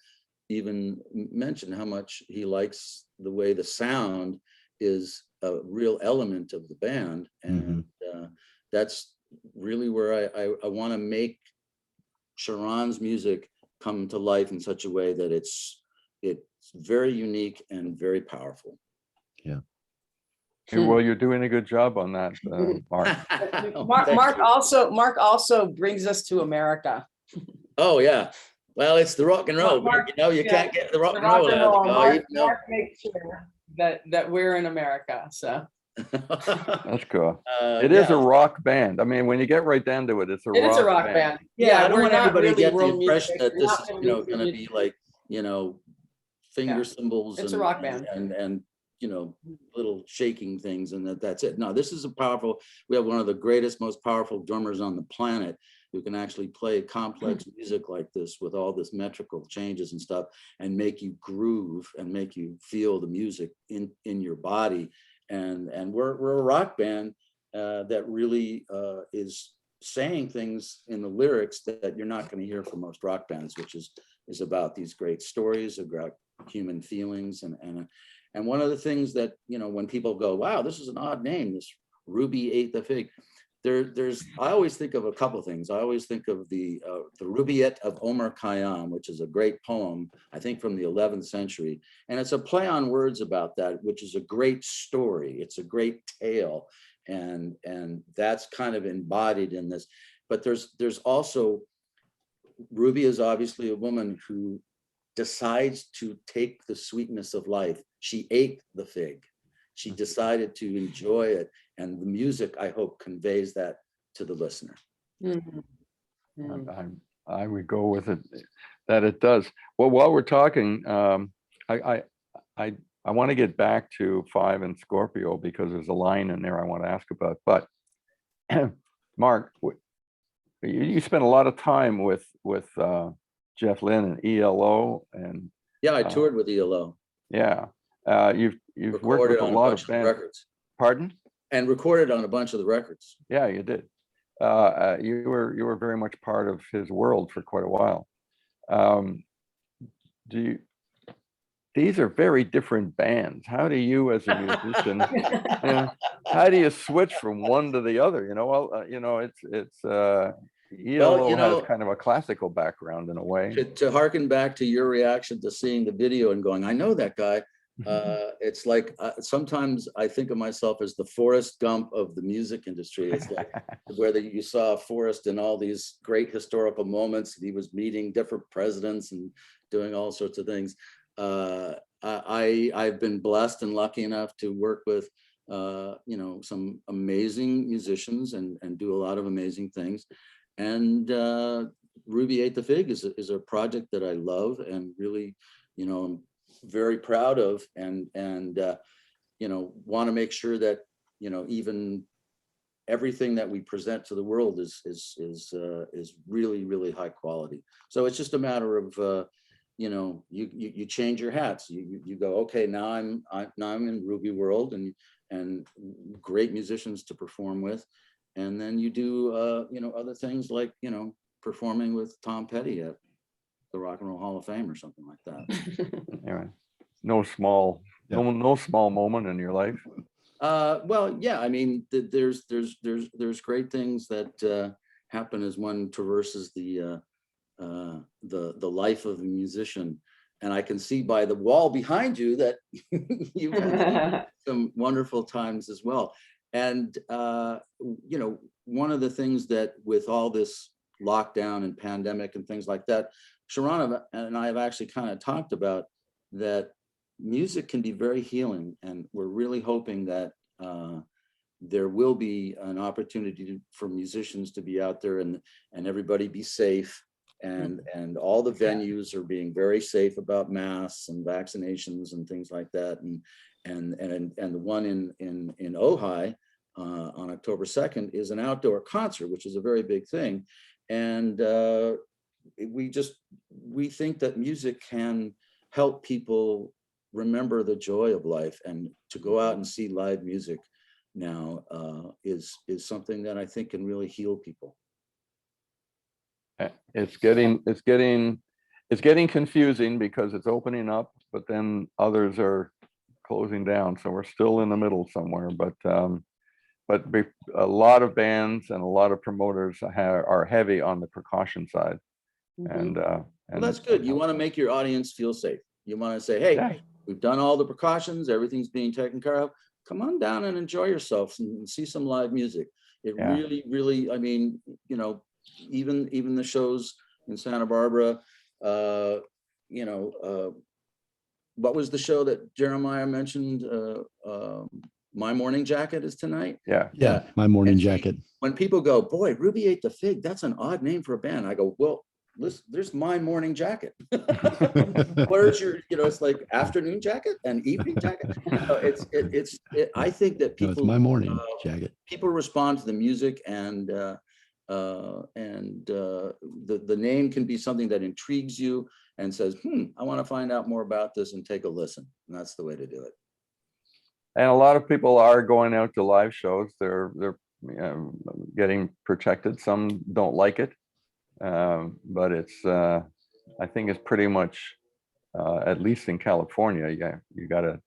even mentioned how much he likes the way the sound is a real element of the band, and that's really where I want to make Sharon's music come to life in such a way that it's very unique and very powerful. Yeah. Well, you're doing a good job on that, Mark. Mark also brings us to America. Oh yeah. Well, it's the rock and roll. Mark, you know, you yeah, can't get the rock and rock roll and out of roll. the guy, Mark, even though- Mark makes sure that we're in America. So That's cool. It yeah. is a rock band. I mean, when you get right down to it, it's a it is a rock band. band. Yeah, I don't we're want not everybody to really get the world impression music. that this is, We're not you know, music. going to be like, you know, finger Yeah. cymbals It's a and, rock band. and you know, little shaking things, and that's it. No, this is a powerful. We have one of the greatest, most powerful drummers on the planet who can actually play complex music like this with all this metrical changes and stuff, and make you groove and make you feel the music in your body. And we're a rock band that really is saying things in the lyrics that you're not going to hear from most rock bands, which is about these great stories about human feelings. And one of the things that, you know, when people go, wow, this is an odd name, this Rubi Ate the Fig. I always think of a couple of things. I always think of the Rubaiyat of Omar Khayyam, which is a great poem, I think from the 11th century. And it's a play on words about that, which is a great story. It's a great tale. And that's kind of embodied in this. But there's also, Ruby is obviously a woman who decides to take the sweetness of life. She ate the fig. She decided to enjoy it. And the music, I hope, conveys that to the listener. I would go with it that it does. Well, while we're talking, I want to get back to 5 and Scorpio, because there's a line in there I want to ask about. But Mark, you spent a lot of time with Jeff Lynne and ELO, and yeah, I toured with ELO. Yeah, you've worked Recorded with a on lot bunch of bands. records. Pardon? And recorded on a bunch of the records. Yeah, you did. You were very much part of his world for quite a while. These are very different bands. How do you, as a musician, how do you switch from one to the other? You know, well, you know, it's ELO has kind of a classical background in a way. To harken back to your reaction to seeing the video and going, I know that guy. It's like sometimes I think of myself as the Forrest Gump of the music industry. It's like where you saw Forrest in all these great historical moments. He was meeting different presidents and doing all sorts of things. I've been blessed and lucky enough to work with you know, some amazing musicians and do a lot of amazing things. And Rubi Ate the Fig is a project that I love and really, you know, I'm very proud of, and you know, want to make sure that, you know, even everything that we present to the world is really, really high quality. So it's just a matter of you know, you change your hats. You go, okay, now I'm in Ruby world and great musicians to perform with, and then you do you know, other things like, you know, performing with Tom Petty at the Rock and Roll Hall of Fame or something like that. Anyway, no small moment in your life. Well, yeah, I mean, there's great things that happen as one traverses the life of a musician. And I can see by the wall behind you that you've had some wonderful times as well. And you know, one of the things that with all this lockdown and pandemic and things like that, Sharon and I have actually kind of talked about that music can be very healing, and we're really hoping that there will be an opportunity for musicians to be out there and everybody be safe. And all the venues are being very safe about masks and vaccinations and things like that. And the one in Ojai on October 2nd is an outdoor concert, which is a very big thing. And we think that music can help people remember the joy of life, and to go out and see live music now is something that I think can really heal people. It's getting confusing because it's opening up, but then others are closing down. So we're still in the middle somewhere. But a lot of bands and a lot of promoters are heavy on the precaution side. And well, that's good. You want to make your audience feel safe. You want to say, hey, yeah, we've done all the precautions, everything's being taken care of. Come on down and enjoy yourself and see some live music. It really, I mean, you know, even the shows in Santa Barbara, you know, what was the show that Jeremiah mentioned? My Morning Jacket is tonight. Yeah. My Morning And Jacket. when people go, boy, Rubi Ate The Fig, that's an odd name for a band. I go, well, listen, there's My Morning Jacket. Where's your, you know, it's like afternoon jacket and evening jacket. I think that No, people, it's My Morning Jacket. people respond to the music, and the name can be something that intrigues you and says, I want to find out more about this and take a listen. And that's the way to do it. And a lot of people are going out to live shows. They're getting protected. Some don't like it, but it's I think it's pretty much at least in California. You gotta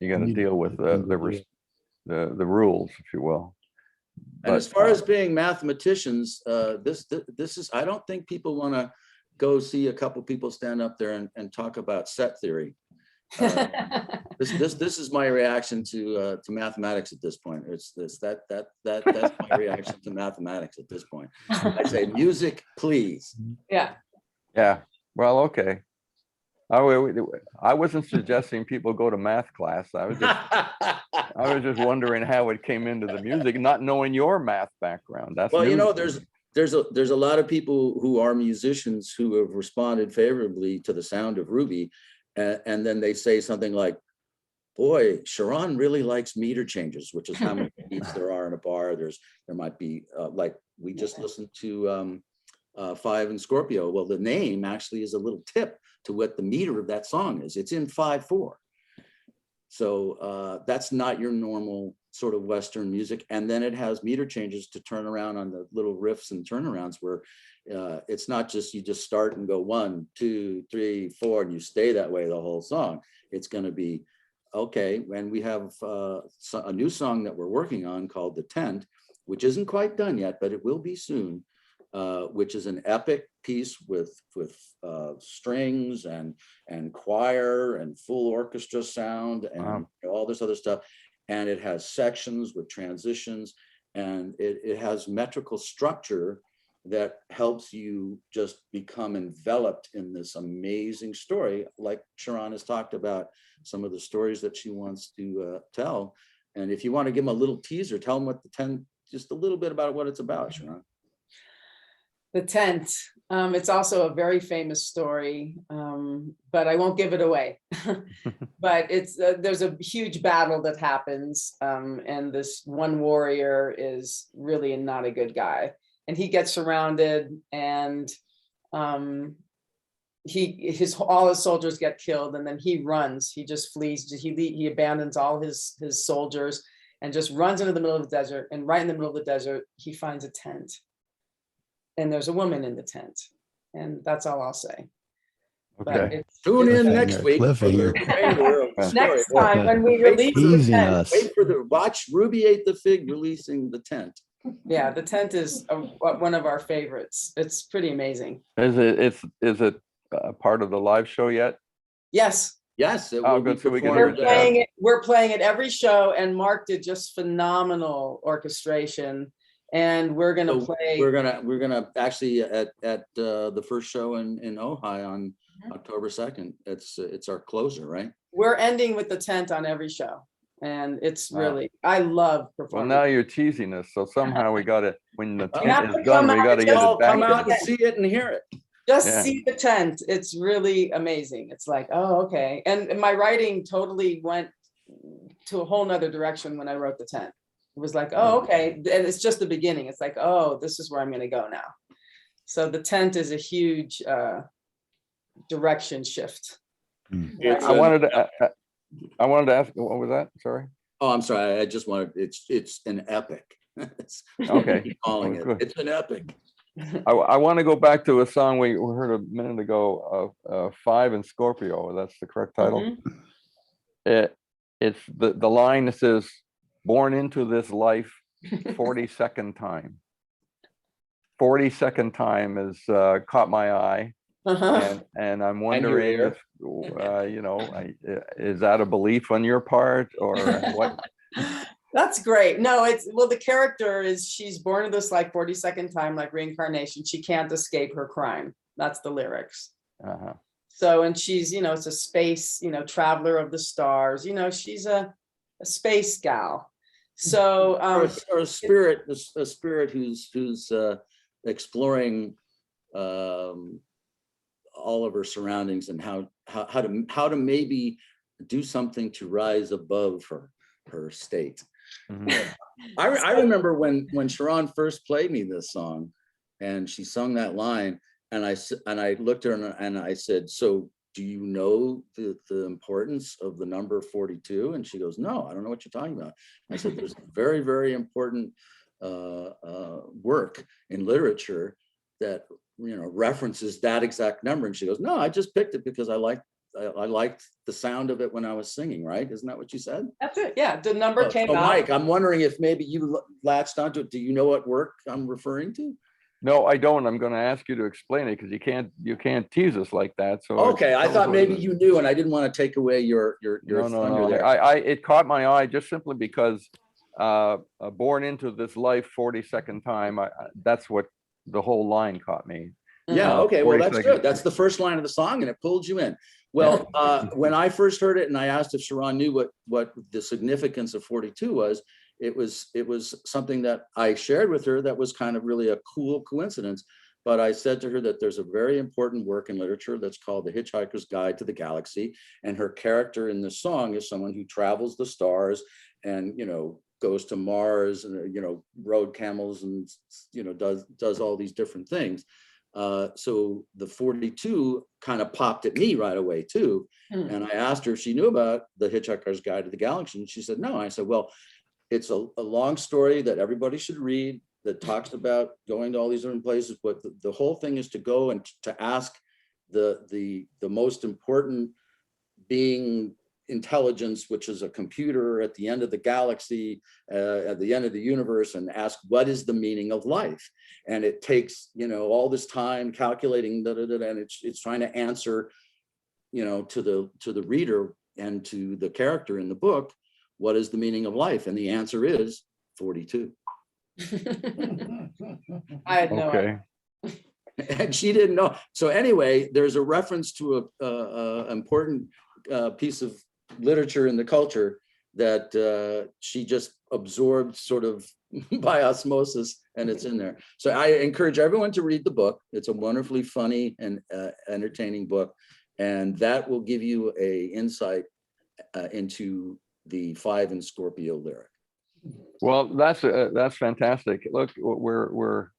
deal with the rules, if you will. And as far as being mathematicians, this is, I don't think people want to go see a couple people stand up there and talk about set theory. This is my reaction to mathematics at this point. That's my reaction to mathematics at this point. I say, music, please. Yeah. Yeah. Well, okay. I wasn't suggesting people go to math class. I was just wondering how it came into the music, not knowing your math background. That's well, you know, news. there's a lot of people who are musicians who have responded favorably to the sound of Rubi. And then they say something like, boy, Sharon really likes meter changes, which is how many beats there are in a bar. There might be, like we just listened to 5 in Scorpio. Well, the name actually is a little tip to what the meter of that song is. It's in 5/4. So that's not your normal sort of Western music. And then it has meter changes to turn around on the little riffs and turnarounds where it's not just you just start and go 1, 2, 3, 4, and you stay that way the whole song. It's going to be okay. And we have a new song that we're working on called The Tent, which isn't quite done yet, but it will be soon, which is an epic piece with strings and choir and full orchestra sound and all this other stuff. And it has sections with transitions, and it has metrical structure that helps you just become enveloped in this amazing story. Like Sharon has talked about some of the stories that she wants to tell. And if you want to give them a little teaser, tell them what the tent, just a little bit about what it's about, Sharon. The Tent. It's also a very famous story, but I won't give it away. But it's there's a huge battle that happens, and this one warrior is really not a good guy. And he gets surrounded, and all his soldiers get killed, and then he runs. He just flees. He abandons all his soldiers and just runs into the middle of the desert. And right in the middle of the desert, he finds a tent, and there's a woman in the tent, and that's all I'll say. Okay. Tune in next week. Cliffhanger. Next time when we release the tent. Wait for watch Rubi Ate The Fig releasing The Tent. Yeah, The Tent is one of our favorites. It's pretty amazing. Is it part of the live show yet? Yes. Yes, it will be good. So we can performed. We're playing it every show, and Marc did just phenomenal orchestration. And we're gonna play. We're gonna actually at the first show in Ojai on October 2nd. It's our closer, right? We're ending with The Tent on every show, And it's Wow. really, I love Well, performing. now you're teasing us. So somehow we got to, when the You have tent to is done, come we out got to and get just it back come out there. and see it and hear it. Just Yeah. see the tent. It's really amazing. It's like, oh, okay. And my writing totally went to a whole nother direction when I wrote the tent. It was like, oh, okay. And it's just the beginning. It's like, oh, this is where I'm going to go now. So the tent is a huge direction shift. It's I wanted to ask, what was that? Sorry. Oh, I'm sorry. I just wanted, it's an epic. Okay. Keep calling Oh, it. good. It's an epic. I want to go back to a song we heard a minute ago of 5 in Scorpio. That's the correct title. Mhm. It's the line that says, born into this life 42nd time. 42nd time has caught my eye. Uh-huh. And I'm your wondering ear. if, you know, is that a belief on your part or what? That's great. No, it's, well, the character is, she's born in this like 42nd time, like reincarnation. She can't escape her crime. That's the lyrics. Uh-huh. So, and she's, you know, it's a space, you know, traveler of the stars, you know, she's a space gal. So, Or a spirit who's exploring all of her surroundings and how to maybe do something to rise above her state. Mhm. I remember when Sharon first played me this song and she sung that line, and I looked at her and I said, so do you know the importance of the number 42? And she goes, no, I don't know what you're talking about. I said, there's very, very important work in literature that, you know, references that exact number. And she goes, no, I just picked it because I liked the sound of it when I was singing, right? Isn't that what you said? that's it. Yeah, the number came So out. Mike, I'm wondering if maybe you latched onto it. Do you know what work I'm referring to? No, I don't. I'm going to ask you to explain it because you can't tease us like that. So Okay, I thought maybe you knew, and I didn't want to take away your No. thunder there. It caught my eye just simply because born into this life 42nd time. That's what the whole line caught me. Yeah, okay, well, that's 42nd. good. That's the first line of the song, and it pulled you in. Well, when I first heard it and I asked if Sharon knew what the significance of 42 was, it was something that I shared with her that was kind of really a cool coincidence. But I said to her that there's a very important work in literature that's called The Hitchhiker's Guide to the Galaxy. And her character in the song is someone who travels the stars and, you know, goes to Mars and, you know, rode camels and, you know, does all these different things. So the 42 kind of popped at me right away too. And I asked her if she knew about The Hitchhiker's Guide to the Galaxy. And she said, no. I said, well, it's a long story that everybody should read that talks about going to all these different places. But the whole thing is to go and to ask the most important being intelligence, which is a computer at the end of the galaxy, at the end of the universe, and ask what is the meaning of life. And it takes, you know, all this time calculating, and it's trying to answer, you know, to the reader and to the character in the book, what is the meaning of life? And the answer is 42. I had no idea. Okay. And she didn't know. So anyway, there's a reference to a important piece of literature in the culture that she just absorbed sort of by osmosis, and it's in there. So I encourage everyone to read the book. It's a wonderfully funny and entertaining book, and that will give you a insight into the 5 in Scorpio lyric. Well, that's fantastic. Look, we're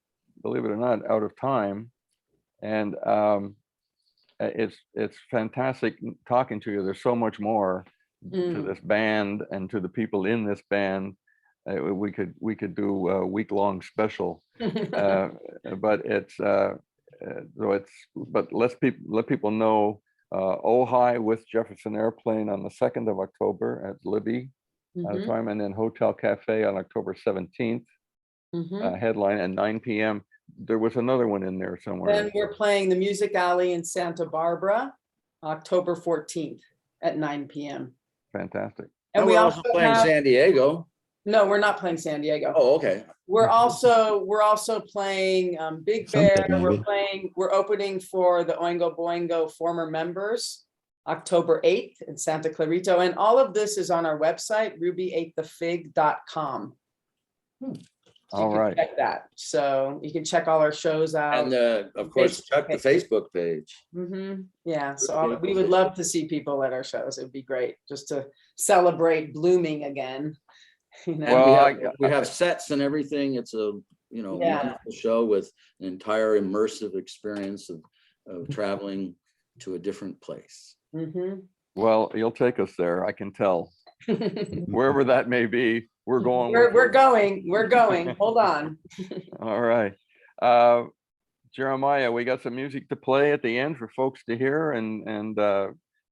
believe it or not out of time, and it's fantastic talking to you. There's so much more to this band and to the people in this band. We could do a week-long special, but let people know Ojai with Jefferson Airplane on the 2nd of October at Libby time, and then Hotel Cafe on October 17th. Headline at 9 p.m. There was another one in there somewhere. Then we're playing the Music Alley in Santa Barbara, October 14th at 9 p.m. Fantastic. And we're also playing San Diego. No, we're not playing San Diego. Oh, okay. We're also playing Big Bear. Something, maybe. We're opening for the Oingo Boingo former members October 8th in Santa Clarita. And all of this is on our website, rubiatethefig.com. So All you can right. check that. So you can check all our shows out. And of course, check the Facebook page. Yeah, so we would love to see people at our shows. It'd be great just to celebrate blooming again. You know? Well, We have sets and everything. It's a wonderful show with an entire immersive experience of traveling to a different place. Well, you'll take us there. I can tell. Wherever that may be, we're going. We're going. Hold on. All right. Jeremiah, we got some music to play at the end for folks to hear.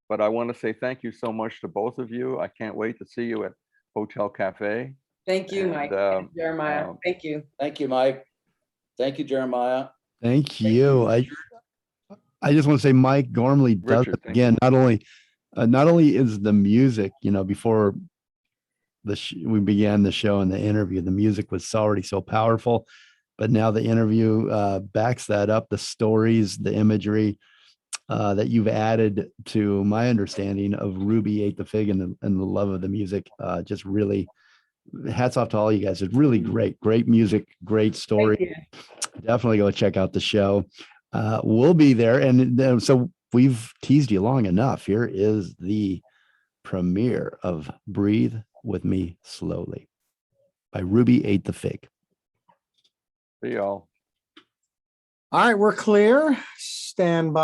But I want to say thank you so much to both of you. I can't wait to see you at Hotel Cafe. Thank you, Mike. And Jeremiah. Thank you. Thank you, Mike. Thank you, Jeremiah. Thank you. I just want to say Mike Gormley does Richard, it again. Not only is the music, before we began the show and the interview, the music was already so powerful, but now the interview backs that up. The stories, the imagery that you've added to my understanding of Rubi Ate The Fig and the love of the music, just really hats off to all you guys. It's really great music, great story. Definitely go check out the show. We'll be there. And so we've teased you long enough. Here is the premiere of Breathe With Me Slowly by Rubi Ate The Fig. See y'all. All right, we're clear. Stand by.